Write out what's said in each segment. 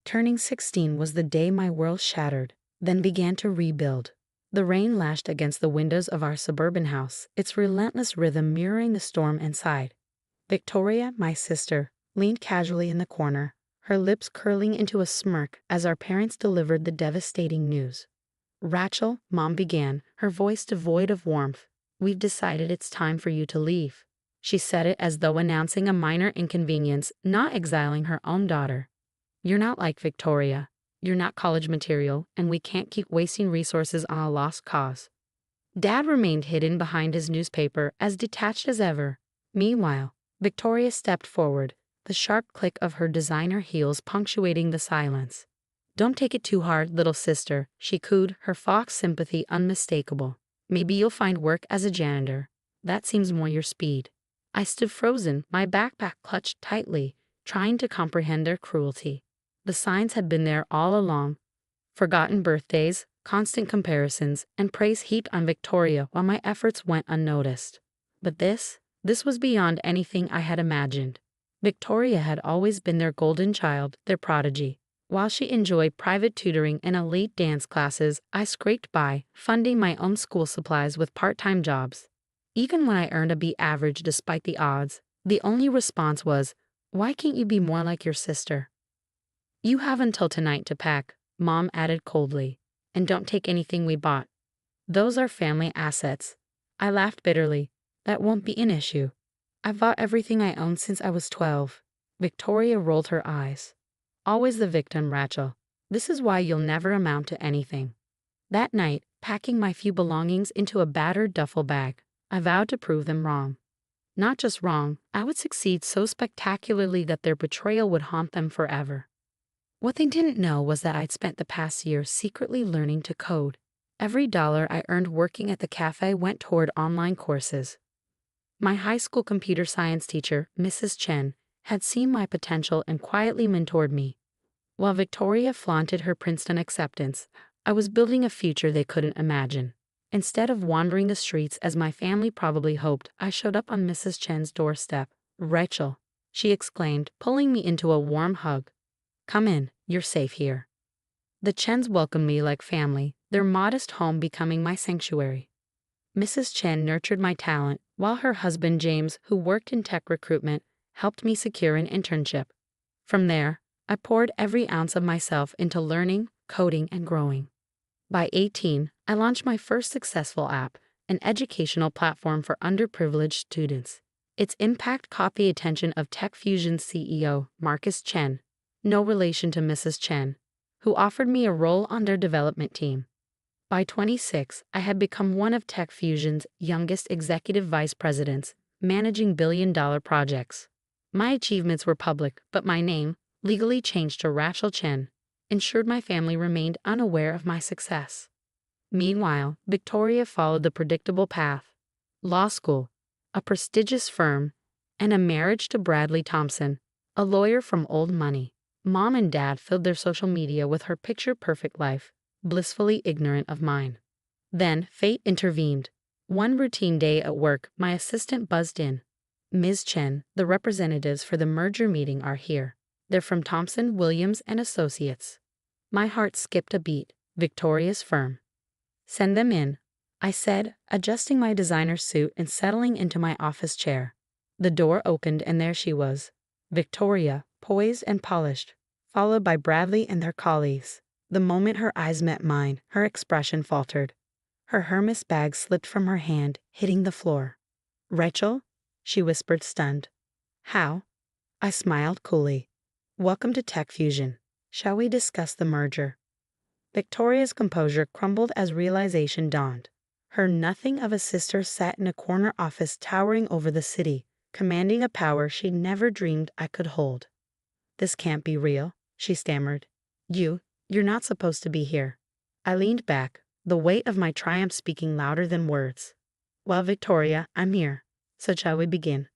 Turning 16 was the day my world shattered, then began to rebuild. The rain lashed against the windows of our suburban house, its relentless rhythm mirroring the storm inside. Victoria, my sister, leaned casually in the corner, her lips curling into a smirk as our parents delivered the devastating news. "Rachel," Mom began, her voice devoid of warmth, "we've decided it's time for you to leave." She said it as though announcing a minor inconvenience, not exiling her own daughter. "You're not like Victoria. You're not college material, and we can't keep wasting resources on a lost cause." Dad remained hidden behind his newspaper, as detached as ever. Meanwhile, Victoria stepped forward, the sharp click of her designer heels punctuating the silence. "Don't take it too hard, little sister," she cooed, her fox sympathy unmistakable. "Maybe you'll find work as a janitor. That seems more your speed." I stood frozen, my backpack clutched tightly, trying to comprehend their cruelty. The signs had been there all along. Forgotten birthdays, constant comparisons, and praise heaped on Victoria while my efforts went unnoticed. But this was beyond anything I had imagined. Victoria had always been their golden child, their prodigy. While she enjoyed private tutoring and elite dance classes, I scraped by, funding my own school supplies with part-time jobs. Even when I earned a B average despite the odds, the only response was, "Why can't you be more like your sister?" "You have until tonight to pack," Mom added coldly. "And don't take anything we bought. Those are family assets." I laughed bitterly. "That won't be an issue. I've bought everything I own since I was 12. Victoria rolled her eyes. "Always the victim, Rachel. This is why you'll never amount to anything." That night, packing my few belongings into a battered duffel bag, I vowed to prove them wrong. Not just wrong, I would succeed so spectacularly that their betrayal would haunt them forever. What they didn't know was that I'd spent the past year secretly learning to code. Every dollar I earned working at the cafe went toward online courses. My high school computer science teacher, Mrs. Chen, had seen my potential and quietly mentored me. While Victoria flaunted her Princeton acceptance, I was building a future they couldn't imagine. Instead of wandering the streets as my family probably hoped, I showed up on Mrs. Chen's doorstep. "Rachel," she exclaimed, pulling me into a warm hug. "Come in, you're safe here." The Chens welcomed me like family, their modest home becoming my sanctuary. Mrs. Chen nurtured my talent, while her husband James, who worked in tech recruitment, helped me secure an internship. From there, I poured every ounce of myself into learning, coding, and growing. By 18, I launched my first successful app, an educational platform for underprivileged students. Its impact caught the attention of TechFusion's CEO, Marcus Chen, no relation to Mrs. Chen, who offered me a role on their development team. By 26, I had become one of TechFusion's youngest executive vice presidents, managing billion-dollar projects. My achievements were public, but my name, legally changed to Rachel Chen, ensured my family remained unaware of my success. Meanwhile, Victoria followed the predictable path: law school, a prestigious firm, and a marriage to Bradley Thompson, a lawyer from old money. Mom and Dad filled their social media with her picture-perfect life, blissfully ignorant of mine. Then fate intervened. One routine day at work, my assistant buzzed in. "Ms. Chen, the representatives for the merger meeting are here. They're from Thompson, Williams and Associates." My heart skipped a beat. Victoria's firm. "Send them in," I said, adjusting my designer suit and settling into my office chair. The door opened and there she was, Victoria, poised and polished, followed by Bradley and their colleagues. The moment her eyes met mine, her expression faltered. Her Hermes bag slipped from her hand, hitting the floor. "Rachel?" she whispered, stunned. "How?" I smiled coolly. "Welcome to TechFusion. Shall we discuss the merger?" Victoria's composure crumbled as realization dawned. Her nothing of a sister sat in a corner office towering over the city, commanding a power she never dreamed I could hold. "This can't be real," she stammered. You're not supposed to be here." I leaned back, the weight of my triumph speaking louder than words. "Well, Victoria, I'm here. So shall we begin?"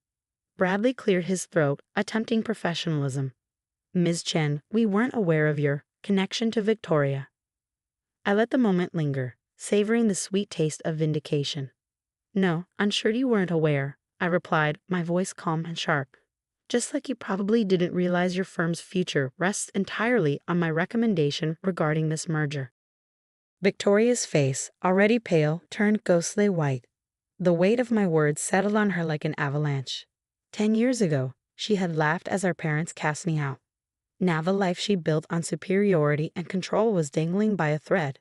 Bradley cleared his throat, attempting professionalism. "Ms. Chen, we weren't aware of your connection to Victoria." I let the moment linger, savoring the sweet taste of vindication. "No, I'm sure you weren't aware," I replied, my voice calm and sharp. Just like you probably didn't realize your firm's future rests entirely on my recommendation regarding this merger. Victoria's face, already pale, turned ghostly white. The weight of my words settled on her like an avalanche. 10 years ago, she had laughed as our parents cast me out. Now the life she built on superiority and control was dangling by a thread,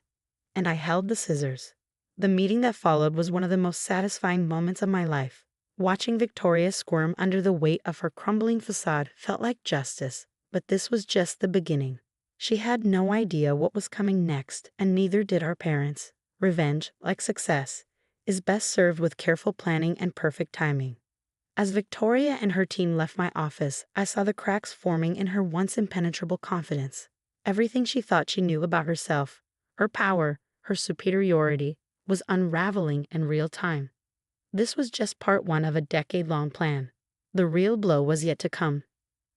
and I held the scissors. The meeting that followed was one of the most satisfying moments of my life. Watching Victoria squirm under the weight of her crumbling facade felt like justice, but this was just the beginning. She had no idea what was coming next, and neither did our parents. Revenge, like success, is best served with careful planning and perfect timing. As Victoria and her team left my office, I saw the cracks forming in her once impenetrable confidence. Everything she thought she knew about herself, her power, her superiority, was unraveling in real time. This was just part one of a decade-long plan. The real blow was yet to come.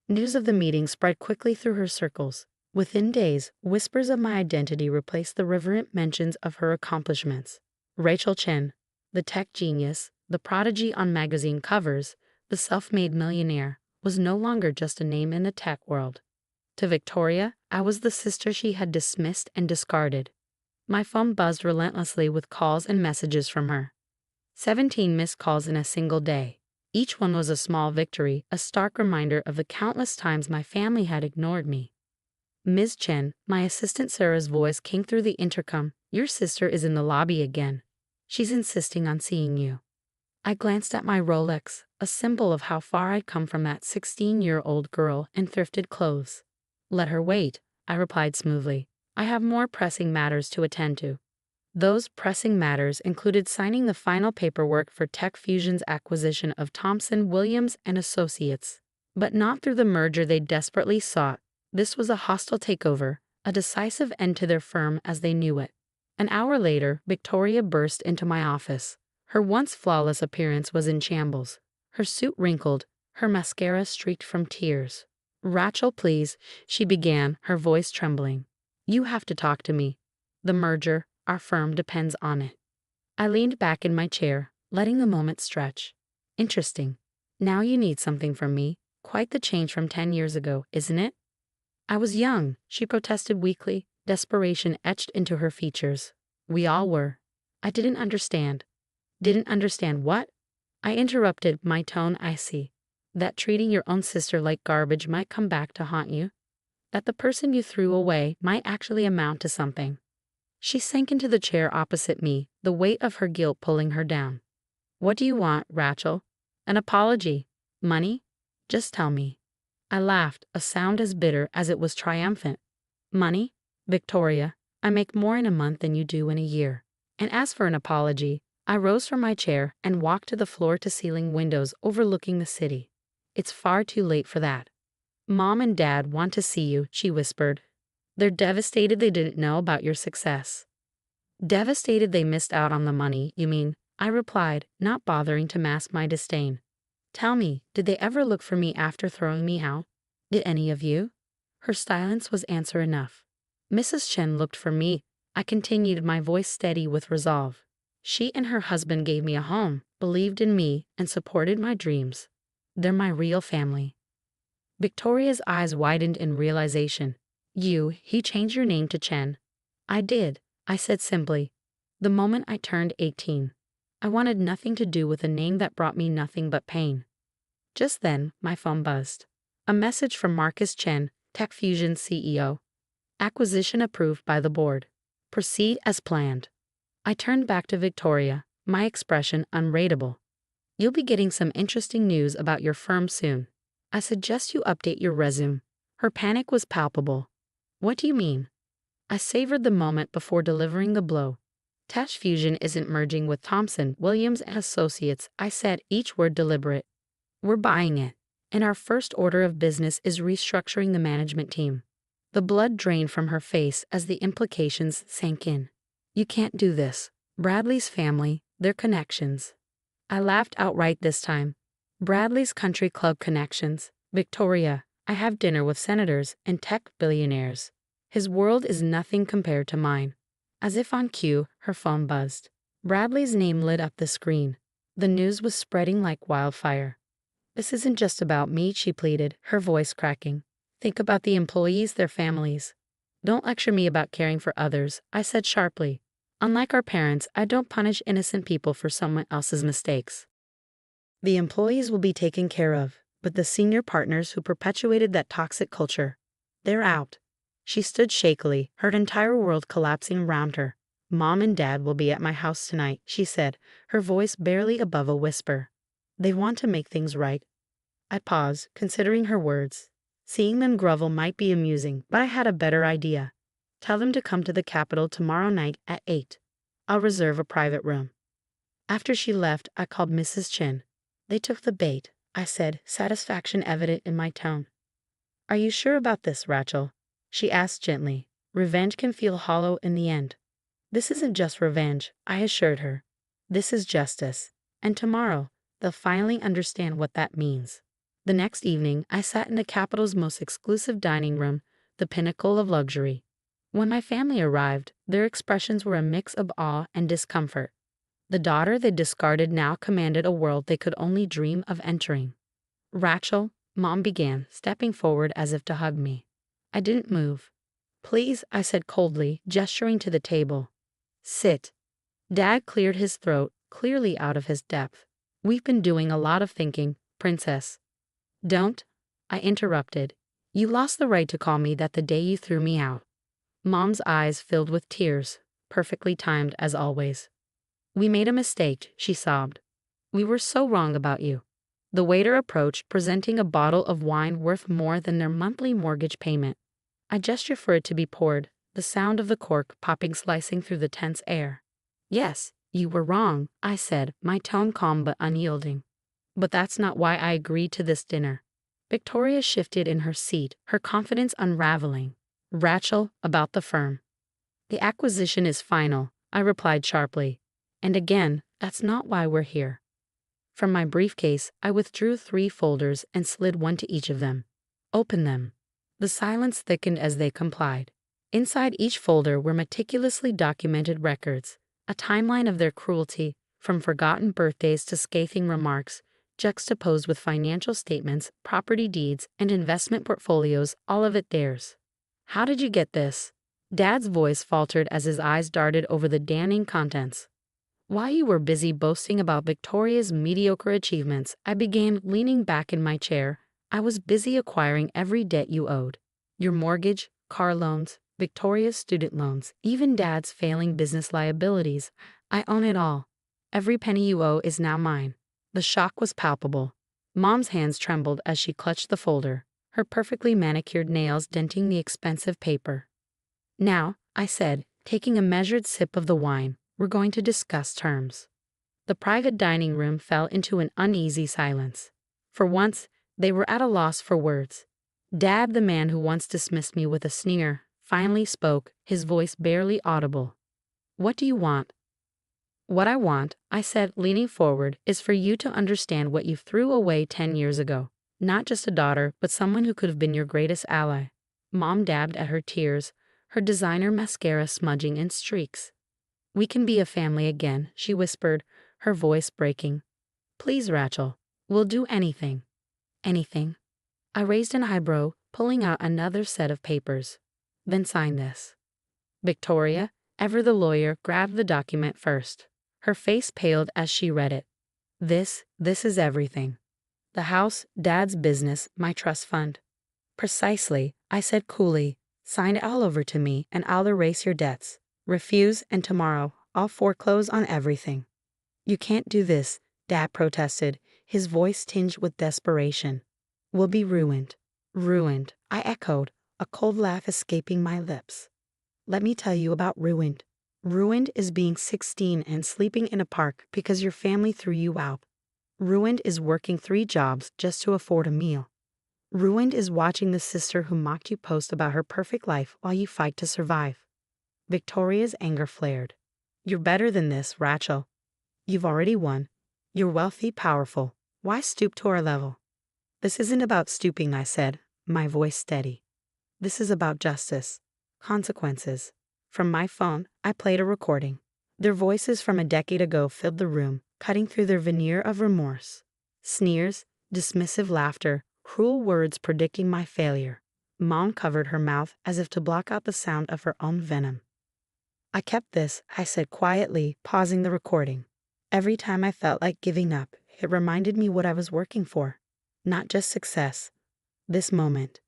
News of the meeting spread quickly through her circles. Within days, whispers of my identity replaced the reverent mentions of her accomplishments. Rachel Chen, the tech genius, the prodigy on magazine covers, the self-made millionaire, was no longer just a name in the tech world. To Victoria, I was the sister she had dismissed and discarded. My phone buzzed relentlessly with calls and messages from her. 17 missed calls in a single day. Each one was a small victory, a stark reminder of the countless times my family had ignored me. Ms. Chen, my assistant Sarah's voice came through the intercom. "Your sister is in the lobby again. She's insisting on seeing you." I glanced at my Rolex, a symbol of how far I'd come from that 16-year-old girl in thrifted clothes. "Let her wait," I replied smoothly. "I have more pressing matters to attend to." Those pressing matters included signing the final paperwork for Tech Fusion's acquisition of Thomson Williams and Associates. But not through the merger they desperately sought. This was a hostile takeover, a decisive end to their firm as they knew it. An hour later, Victoria burst into my office. Her once flawless appearance was in shambles. Her suit wrinkled, her mascara streaked from tears. "Rachel, please," she began, her voice trembling. "You have to talk to me. The merger, our firm depends on it." I leaned back in my chair, letting the moment stretch. "Interesting. Now you need something from me. Quite the change from 10 years ago, isn't it?" "I was young," she protested weakly, desperation etched into her features. "We all were." I didn't understand. "Didn't understand what?" I interrupted, my tone icy. "That treating your own sister like garbage might come back to haunt you. That the person you threw away might actually amount to something." She sank into the chair opposite me, the weight of her guilt pulling her down. "What do you want, Rachel? An apology? Money? Just tell me." I laughed, a sound as bitter as it was triumphant. "Money? Victoria, I make more in a month than you do in a year. And as for an apology," I rose from my chair and walked to the floor-to-ceiling windows overlooking the city. "It's far too late for that." "Mom and Dad want to see you," she whispered. "They're devastated they didn't know about your success." "Devastated they missed out on the money, you mean?" I replied, not bothering to mask my disdain. "Tell me, did they ever look for me after throwing me out? Did any of you?" Her silence was answer enough. "Mrs. Chen looked for me," I continued, my voice steady with resolve. "She and her husband gave me a home, believed in me, and supported my dreams. They're my real family." Victoria's eyes widened in realization. He changed your name to Chen." "I did," I said simply. "The moment I turned 18. I wanted nothing to do with a name that brought me nothing but pain." Just then, my phone buzzed. A message from Marcus Chen, Tech Fusion's CEO. "Acquisition approved by the board. Proceed as planned." I turned back to Victoria, my expression unreadable. "You'll be getting some interesting news about your firm soon. I suggest you update your resume." Her panic was palpable. "What do you mean?" I savored the moment before delivering the blow. "Tech Fusion isn't merging with Thomson, Williams and Associates," I said, each word deliberate. "We're buying it, and our first order of business is restructuring the management team." The blood drained from her face as the implications sank in. "You can't do this. Bradley's family, their connections." I laughed outright this time. "Bradley's country club connections. Victoria, I have dinner with senators and tech billionaires. His world is nothing compared to mine." As if on cue, her phone buzzed. Bradley's name lit up the screen. The news was spreading like wildfire. This isn't just about me, she pleaded, her voice cracking. Think about the employees, their families. Don't lecture me about caring for others, I said sharply. Unlike our parents, I don't punish innocent people for someone else's mistakes. The employees will be taken care of, but the senior partners who perpetuated that toxic culture, they're out. She stood shakily, her entire world collapsing around her. Mom and Dad will be at my house tonight, she said, her voice barely above a whisper. They want to make things right. I paused, considering her words. Seeing them grovel might be amusing, but I had a better idea. Tell them to come to the Capitol tomorrow night at 8. I'll reserve a private room. After she left, I called Mrs. Chin. They took the bait, I said, satisfaction evident in my tone. Are you sure about this, Rachel? She asked gently. Revenge can feel hollow in the end. This isn't just revenge, I assured her. This is justice. And tomorrow, they'll finally understand what that means. The next evening, I sat in the Capitol's most exclusive dining room, the pinnacle of luxury. When my family arrived, their expressions were a mix of awe and discomfort. The daughter they discarded now commanded a world they could only dream of entering. Rachel, Mom began, stepping forward as if to hug me. I didn't move. Please, I said coldly, gesturing to the table. Sit. Dad cleared his throat, clearly out of his depth. We've been doing a lot of thinking, Princess. Don't, I interrupted. You lost the right to call me that the day you threw me out. Mom's eyes filled with tears, perfectly timed as always. We made a mistake, she sobbed. We were so wrong about you. The waiter approached, presenting a bottle of wine worth more than their monthly mortgage payment. I gestured for it to be poured, the sound of the cork popping slicing through the tense air. Yes, you were wrong, I said, my tone calm but unyielding. But that's not why I agreed to this dinner. Victoria shifted in her seat, her confidence unraveling. Rachel, about the firm. The acquisition is final, I replied sharply. And again, that's not why we're here. From my briefcase, I withdrew 3 folders and slid one to each of them. Open them. The silence thickened as they complied. Inside each folder were meticulously documented records, a timeline of their cruelty, from forgotten birthdays to scathing remarks, juxtaposed with financial statements, property deeds, and investment portfolios, all of it theirs. How did you get this? Dad's voice faltered as his eyes darted over the damning contents. While you were busy boasting about Victoria's mediocre achievements, I began leaning back in my chair. I was busy acquiring every debt you owed. Your mortgage, car loans, Victoria's student loans, even Dad's failing business liabilities. I own it all. Every penny you owe is now mine. The shock was palpable. Mom's hands trembled as she clutched the folder, her perfectly manicured nails denting the expensive paper. Now, I said, taking a measured sip of the wine, we're going to discuss terms. The private dining room fell into an uneasy silence. For once, they were at a loss for words. Dad, the man who once dismissed me with a sneer, finally spoke, his voice barely audible. What do you want? What I want, I said, leaning forward, is for you to understand what you threw away 10 years ago. Not just a daughter, but someone who could have been your greatest ally. Mom dabbed at her tears, her designer mascara smudging in streaks. We can be a family again, she whispered, her voice breaking. Please, Rachel, we'll do anything. Anything. I raised an eyebrow, pulling out another set of papers. Then sign this. Victoria, ever the lawyer, grabbed the document first. Her face paled as she read it. This is everything. The house, Dad's business, my trust fund. Precisely, I said coolly. Sign it all over to me and I'll erase your debts. Refuse and tomorrow, I'll foreclose on everything. You can't do this, Dad protested, his voice tinged with desperation. We'll be ruined. Ruined, I echoed, a cold laugh escaping my lips. Let me tell you about ruined. Ruined is being 16 and sleeping in a park because your family threw you out. Ruined is working 3 jobs just to afford a meal. Ruined is watching the sister who mocked you post about her perfect life while you fight to survive. Victoria's anger flared. You're better than this, Rachel. You've already won. You're wealthy, powerful. Why stoop to our level? This isn't about stooping, I said, my voice steady. This is about justice. Consequences. From my phone, I played a recording. Their voices from a decade ago filled the room, cutting through their veneer of remorse. Sneers, Dismissive laughter, cruel words predicting my failure. Mom covered her mouth as if to block out the sound of her own venom. I kept this, I said quietly, pausing the recording. Every time I felt like giving up, it reminded me what I was working for. Not just success. This moment.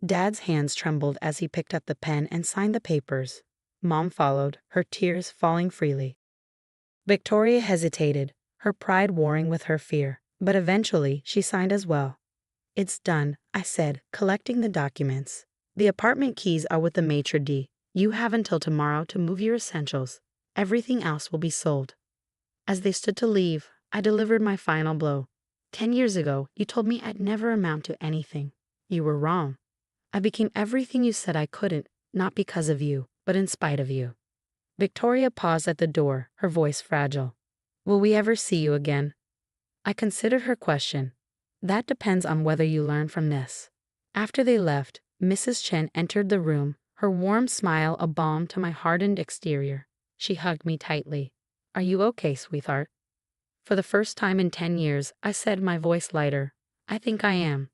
Dad's hands trembled as he picked up the pen and signed the papers. Mom followed, her tears falling freely. Victoria hesitated, her pride warring with her fear, but eventually she signed as well. It's done, I said, collecting the documents. The apartment keys are with the maitre d'. You have until tomorrow to move your essentials. Everything else will be sold. As they stood to leave, I delivered my final blow. 10 years ago, you told me I'd never amount to anything. You were wrong. I became everything you said I couldn't, not because of you, but in spite of you. Victoria paused at the door, her voice fragile. Will we ever see you again? I considered her question. That depends on whether you learn from this. After they left, Mrs. Chen entered the room, her warm smile a balm to my hardened exterior. She hugged me tightly. Are you okay, sweetheart? For the first time in 10 years, I said, my voice lighter. I think I am.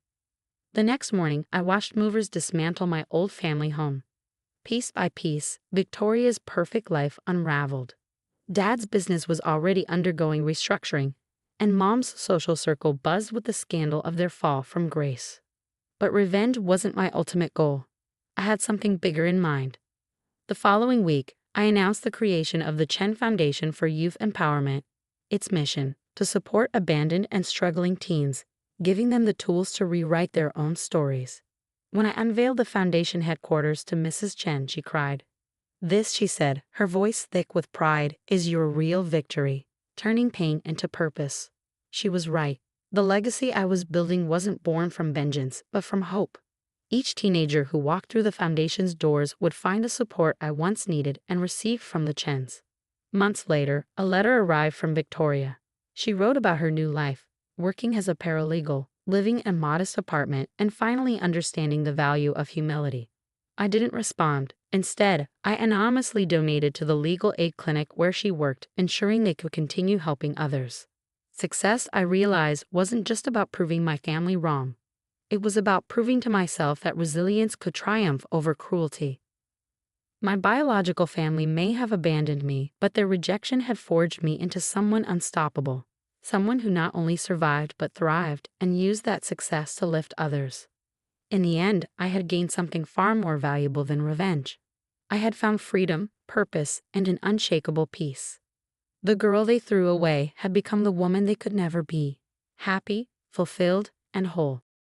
The next morning, I watched movers dismantle my old family home. Piece by piece, Victoria's perfect life unraveled. Dad's business was already undergoing restructuring, and Mom's social circle buzzed with the scandal of their fall from grace. But revenge wasn't my ultimate goal. I had something bigger in mind. The following week, I announced the creation of the Chen Foundation for Youth Empowerment. Its mission, to support abandoned and struggling teens, giving them the tools to rewrite their own stories. When I unveiled the foundation headquarters to Mrs. Chen, she cried. This, she said, her voice thick with pride, is your real victory, turning pain into purpose. She was right. The legacy I was building wasn't born from vengeance, but from hope. Each teenager who walked through the foundation's doors would find the support I once needed and received from the Chens. Months later, a letter arrived from Victoria. She wrote about her new life, working as a paralegal, living in a modest apartment, and finally understanding the value of humility. I didn't respond. Instead, I anonymously donated to the legal aid clinic where she worked, ensuring they could continue helping others. Success, I realized, wasn't just about proving my family wrong. It was about proving to myself that resilience could triumph over cruelty. My biological family may have abandoned me, but their rejection had forged me into someone unstoppable, someone who not only survived but thrived and used that success to lift others. In the end, I had gained something far more valuable than revenge. I had found freedom, purpose, and an unshakable peace. The girl they threw away had become the woman they could never be, happy, fulfilled, and whole.